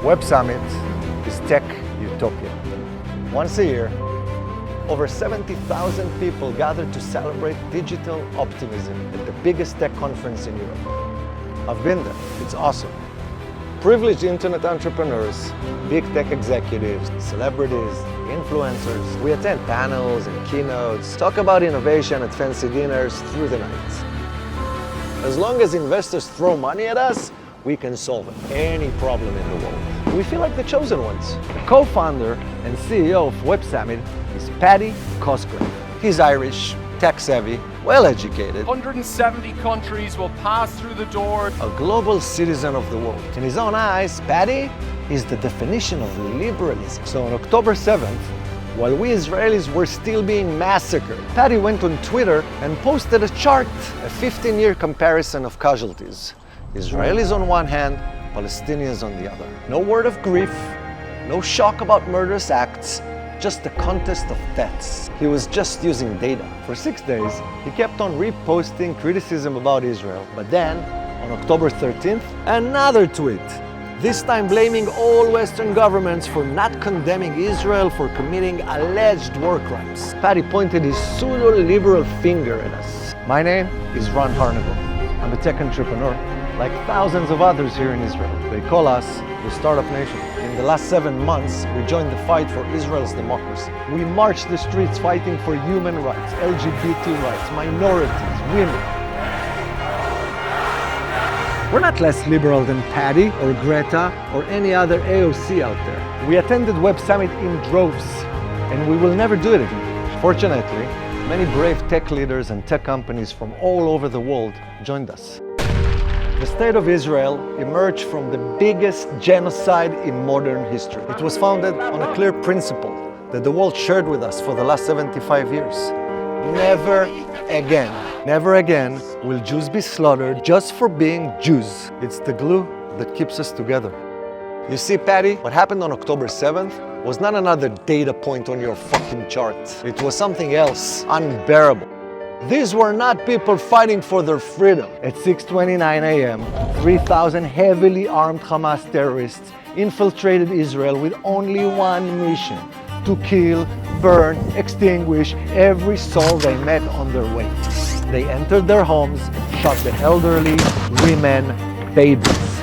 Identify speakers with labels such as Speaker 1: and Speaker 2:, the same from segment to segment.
Speaker 1: Web Summit is tech utopia. Once a year, over 70,000 people gather to celebrate digital optimism at the biggest tech conference in Europe. I've been there, it's awesome. Privileged internet entrepreneurs, big tech executives, celebrities, influencers. We attend panels and keynotes, talk about innovation at fancy dinners through the night. As long as investors throw money at us, we can solve any problem in the world. We feel like the chosen ones. The co-founder and CEO of Web Summit is Paddy Cosgrave. He's Irish, tech-savvy, well-educated.
Speaker 2: 170 countries will pass through the door.
Speaker 1: A global citizen of the world. In his own eyes, Paddy is the definition of liberalism. So on October 7th, while we Israelis were still being massacred, Paddy went on Twitter and posted a chart, a 15-year comparison of casualties. Israelis on one hand, Palestinians on the other. No word of grief, no shock about murderous acts, just a contest of deaths. He was just using data. For 6 days, he kept on reposting criticism about Israel. But then, on October 13th, another tweet. This time blaming all Western governments for not condemning Israel for committing alleged war crimes. Paddy pointed his pseudo-liberal finger at us. My name is Ron Harnagle. I'm a tech entrepreneur, like thousands of others here in Israel. They call us the Startup Nation. In the last 7 months, we joined the fight for Israel's democracy. We marched the streets fighting for human rights, LGBT rights, minorities, women. We're not less liberal than Paddy or Greta or any other AOC out there. We attended Web Summit in droves, and we will never do it again. Fortunately, many brave tech leaders and tech companies from all over the world joined us. The State of Israel emerged from the biggest genocide in modern history. It was founded on a clear principle that the world shared with us for the last 75 years. Never again, never again will Jews be slaughtered just for being Jews. It's the glue that keeps us together. You see, Paddy, what happened on October 7th was not another data point on your fucking chart. It was something else, unbearable. These were not people fighting for their freedom. At 6:29 a.m., 3,000 heavily armed Hamas terrorists infiltrated Israel with only one mission: to kill, burn, extinguish every soul they met on their way. They entered their homes, shot the elderly, women, babies.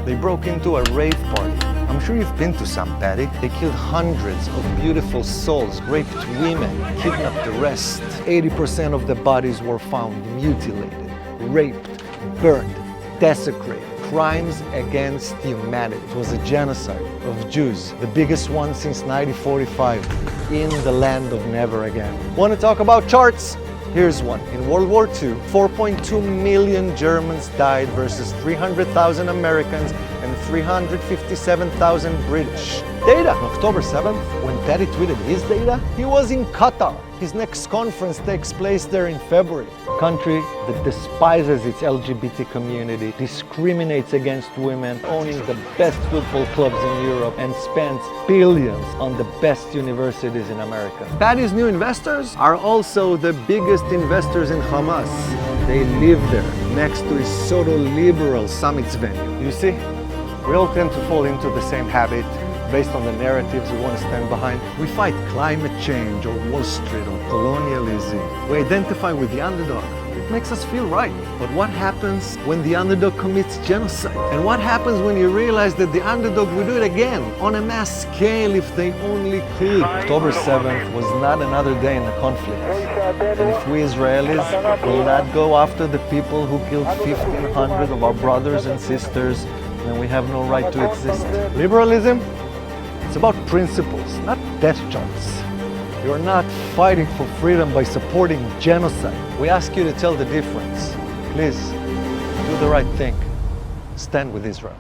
Speaker 1: They broke into a rave party. I'm sure you've been to some, Paddy. They killed hundreds of beautiful souls, raped women, kidnapped the rest. 80% of the bodies were found mutilated, raped, burned, desecrated. Crimes against humanity. It was a genocide of Jews, the biggest one since 1945, in the land of never again. Want to talk about charts? Here's one. In World War II, 4.2 million Germans died versus 300,000 Americans and 357,000 British. Data. On October 7th, when Paddy tweeted his data, he was in Qatar. His next conference takes place there in February. A country that despises its LGBT community, discriminates against women, owning the best football clubs in Europe, and spends billions on the best universities in America. Paddy's new investors are also the biggest investors in Hamas. They live there, next to his pseudo-liberal summits venue. You see, we all tend to fall into the same habit based on the narratives we want to stand behind. We fight climate change or Wall Street or colonialism. We identify with the underdog. It makes us feel right. But what happens when the underdog commits genocide? And what happens when you realize that the underdog will do it again on a mass scale if they only could? October 7th was not another day in the conflict. And if we Israelis will not go after the people who killed 1,500 of our brothers and sisters, then we have no right to exist. Liberalism? It's about principles, not death charts. You're not fighting for freedom by supporting genocide. We ask you to tell the difference. Please, do the right thing. Stand with Israel.